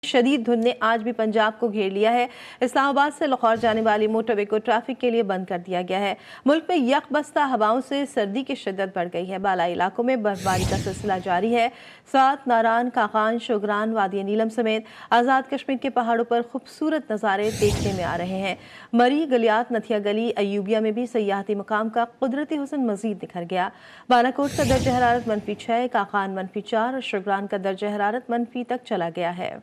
शदीद धुंध ने आज भी पंजाब को घेर लिया है। इस्लामाबाद से लाहौर जाने वाली मोटरवे को ट्रैफिक के लिए बंद कर दिया गया है। मुल्क में यकबस्ता हवाओं से सर्दी की शिद्दत बढ़ गई है। बालाई इलाकों में बर्फबारी का सिलसिला जारी है। साथ नारान, काकान, शोगरान, वादी नीलम समेत आज़ाद कश्मीर के पहाड़ों पर खूबसूरत नज़ारे देखने में आ रहे हैं। मरी, गलियात, नथिया गली, अयूबिया में भी सयाहती मकाम का कुदरती हुस्न मजीद निखर गया। बालाकोट का दर्ज हरारत -6, काकान -4 और शोगरान का दर्ज हरारत -, तक चला गया है।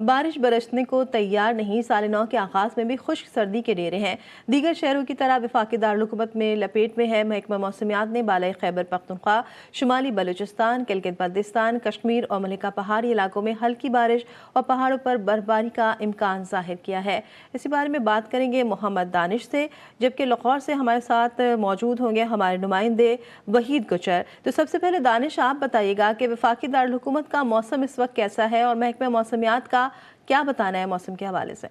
बारिश बरसने को तैयार नहीं। साल नौ के आगाज में भी खुश्क सर्दी के डेरे हैं। दीगर शहरों की तरह वफाकी दारुल-हुकूमत में लपेट में है। महकमा मौसमियात ने बालाई खैबर पख्तूनख्वा, शुमाली बलूचिस्तान, गिलगित बल्तिस्तान, कश्मीर और मलिका पहाड़ी इलाकों में हल्की बारिश और पहाड़ों पर बर्फबारी का इम्कान जाहिर किया है। इसी बारे में बात करेंगे मोहम्मद दानिश से, जबकि लाहौर से हमारे साथ मौजूद होंगे हमारे नुमाइंदे वहीद गुजर। तो सबसे पहले दानिश, आप बताइएगा कि वफाकी दारुल-हुकूमत का मौसम इस वक्त कैसा है और महकमा मौसमियात का क्या बताना है मौसम के हवाले से?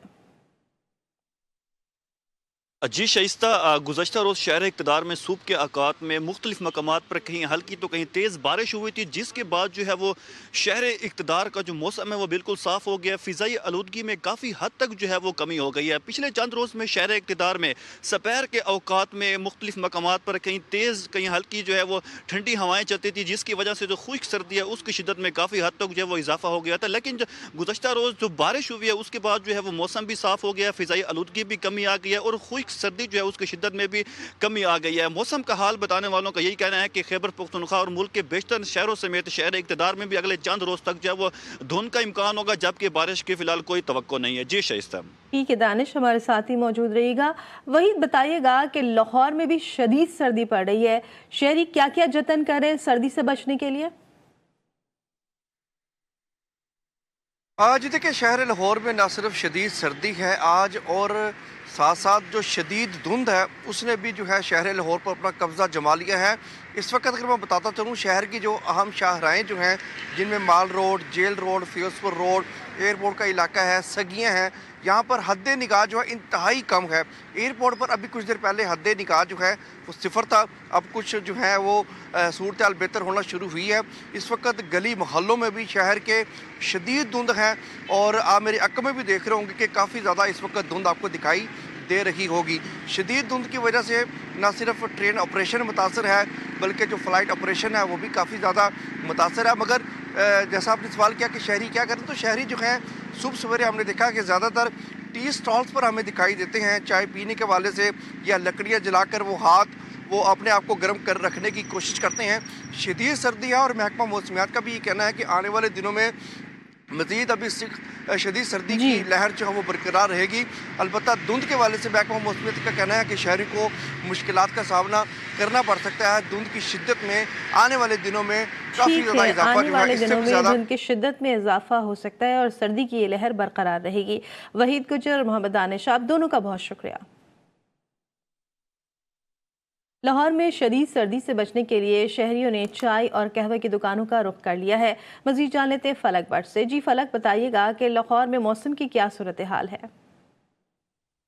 जी शाइस्ता, गुज़श्ता रोज़ शहर इक़्तिदार में सुबह के औक़ात में मुख्तलिफ मकामात पर कहीं हल्की तो कहीं तेज़ बारिश हुई थी, जिसके बाद जो है वो शहर इक़्तिदार का जो मौसम है वो बिल्कुल साफ़ हो गया। फ़िज़ाई आलूदगी में काफ़ी हद तक जो है वो कमी हो गई है। पिछले चंद रोज़ में शहर इक़्तिदार में सपहर के औक़ात में मुख्तलिफ मकामात पर कहीं तेज़ कहीं हल्की जो है वो ठंडी हवाएँ चलती थी, जिसकी वजह से जो खुश्क सर्दी है उसकी शिद्दत में काफ़ी हद तक जो है वो इजाफा हो गया था। लेकिन गुज़श्ता रोज़ जो बारिश हुई है उसके बाद जो है वो मौसम भी साफ़ हो गया, फ़िज़ाई आलूदगी भी कमी आ गई है और खुश्क सर्दी जो है उसकी शिद्दत में भी कमी आ गई है। मौसम का हाल बताने वालों का यही कहना है कि खैबर पख्तूनख्वा और मुल्क के बेशतर शहरों समेत शहर इक़्तिदार में भी अगले चंद रोज तक जो है वो धुंध का इम्कान होगा, जबकि बारिश की फिलहाल कोई तवक्को नहीं है। जी शाइस्ता। ठीक है दानिश, हमारे साथ ही मौजूद रहिएगा। वही बताइएगा कि लाहौर में भी शदीद सर्दी पड़ रही है। शहरी क्या क्या जतन कर रहे हैं सर्दी से बचने के लिए? आज देखिए, शहर लाहौर में ना सिर्फ शदीद सर्दी है आज, और साथ साथ जो शदीद धुंध है उसने भी जो है शहर लाहौर पर अपना कब्ज़ा जमा लिया है। इस वक्त अगर मैं बताता चलूँ, शहर की जो अहम शाहराएँ जो हैं, जिनमें Mall road, jail road, Ferozepur road, airport का इलाका है, सगियाँ हैं, यहाँ पर हद निगाह जो है इंतहाई कम है। एयरपोर्ट पर अभी कुछ देर पहले हद निगाह जो है वो सिफर था, अब कुछ जो है वो सूरत हाल बेहतर होना शुरू हुई है। इस वक्त गली मोहल्लों में भी शहर के शदीद धुंध है, और आप मेरी अक्ल में भी देख रहे होंगे कि काफ़ी ज़्यादा इस वक्त धुंध आपको दिखाई दे रही होगी। शदीद धुंध की वजह से न सिर्फ ट्रेन ऑपरेशन मुतासर है, बल्कि जो फ़्लाइट ऑपरेशन है वो भी काफ़ी ज़्यादा मुतासर है। मगर जैसा आपने सवाल किया कि शहरी क्या करें, तो शहरी जो हैं सुबह सवेरे हमने देखा कि ज़्यादातर टी स्टॉल्स पर हमें दिखाई देते हैं, चाय पीने के वाले से या लकड़ियाँ जलाकर वो अपने आप को गर्म कर रखने की कोशिश करते हैं। शदीद सर्दी है, और महकमा मौसमियात का भी ये कहना है कि आने वाले दिनों में मज़ीद अभी शदीद सर्दी की लहर जो है वो बरकरार रहेगी। अलबत्ता धुंध के वाले से महकमा मौसमियात का कहना है कि शहरी को मुश्किलात का सामना करना पड़ सकता है। धुंध की शिद्दत में आने वाले दिनों में काफ़ी ज़्यादा इजाफा जो है, इससे भी ज़्यादा धुंध की शिद्दत में इजाफा हो सकता है और सर्दी की ये लहर बरकरार रहेगी। वहीद गुजर और मोहम्मद दानिश, आप दोनों का बहुत शुक्रिया। लाहौर में शदीद सर्दी से बचने के लिए शहरियों ने चाय और कहवे की दुकानों का रुख कर लिया है। मजीद जान लेते हैं फलक बट से। जी फलक, बताइएगा कि लाहौर में मौसम की क्या सूरत हाल है?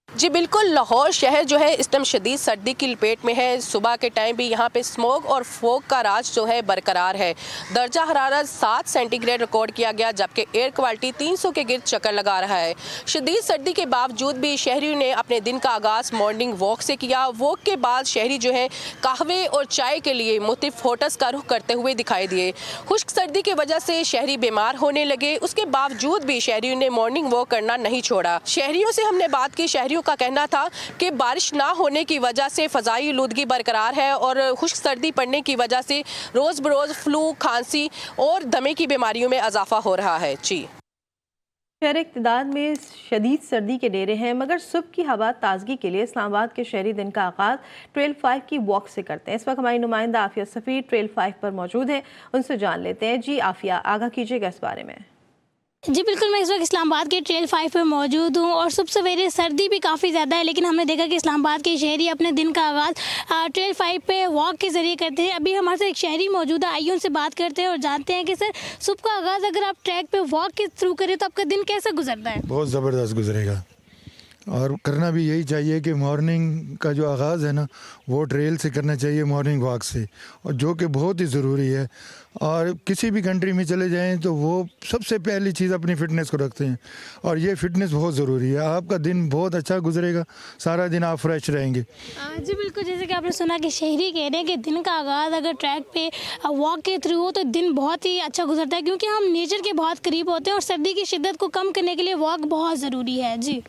जी बिल्कुल, लाहौर शहर जो है इस टाइम शदीद सर्दी की लपेट में है। सुबह के टाइम भी यहाँ पे स्मोक और फोग का राज जो है बरकरार है। दर्जा हरारत 7 सेंटीग्रेड रिकॉर्ड किया गया, जबकि एयर क्वालिटी 300 के गिर्द चक्कर लगा रहा है। शदीद सर्दी के बावजूद भी शहरियों ने अपने दिन का आगाज़ मॉर्निंग वॉक से किया। वॉक के बाद शहरी जो है कहवे और चाय के लिए मुख्तलिफ होटल्स का रुख करते हुए दिखाई दिए। खुश्क सर्दी की वजह से शहरी बीमार होने लगे, उसके बावजूद भी शहरियों ने मॉर्निंग वॉक करना नहीं छोड़ा। शहरियों से हमने बात की, शहरियों का कहना था कि बारिश ना होने की वजह से फ़ज़ाई आलूदगी बरकरार है और खुश्क सर्दी पड़ने की वजह से रोज़ बरोज़ फ्लू, खांसी और दमे की बीमारियों में इजाफा हो रहा है। जी शहर इक़्तिदार में शदीद सर्दी के डेरे हैं, मगर सुबह की हवा ताजगी के लिए इस्लामाबाद के शहरी दिन का आगाज़ ट्रेल 5 की वॉक से करते हैं। इस वक्त हमारी नुमाइंदा आफिया सफ़ीर ट्रेल 5 पर मौजूद है, उनसे जान लेते हैं। जी आफिया, आगाह कीजिएगा इस बारे में। जी बिल्कुल, मैं इस वक्त इस्लामाबाद के ट्रेल 5 पर मौजूद हूँ और सुबह सवेरे सर्दी भी काफ़ी ज़्यादा है, लेकिन हमने देखा कि इस्लामाबाद के शहरी अपने दिन का आगाज़ ट्रेल 5 पे वॉक के ज़रिए करते हैं। अभी हमारे साथ एक शहरी मौजूद है, आइए उनसे बात करते हैं और जानते हैं कि सर सुबह का आगाज़ अगर आप ट्रैक पे वॉक के थ्रू करें तो आपका दिन कैसा गुजरता है? बहुत ज़बरदस्त गुजरेगा। और करना भी यही चाहिए कि मॉर्निंग का जो आगाज़ है ना वो ट्रेल से करना चाहिए, मॉर्निंग वॉक से, और जो कि बहुत ही ज़रूरी है। और किसी भी कंट्री में चले जाएं तो वो सबसे पहली चीज़ अपनी फ़िटनेस को रखते हैं, और ये फ़िटनेस बहुत ज़रूरी है। आपका दिन बहुत अच्छा गुजरेगा, सारा दिन आप फ्रेश रहेंगे। जी बिल्कुल, जैसे कि आपने सुना कि शहरी कह रहे हैं कि दिन का आगाज़ अगर ट्रैक पे वॉक के थ्रू हो तो दिन बहुत ही अच्छा गुजरता है, क्योंकि हम नेचर के बहुत करीब होते हैं और सर्दी की शिद्दत को कम करने के लिए वॉक बहुत ज़रूरी है। जी।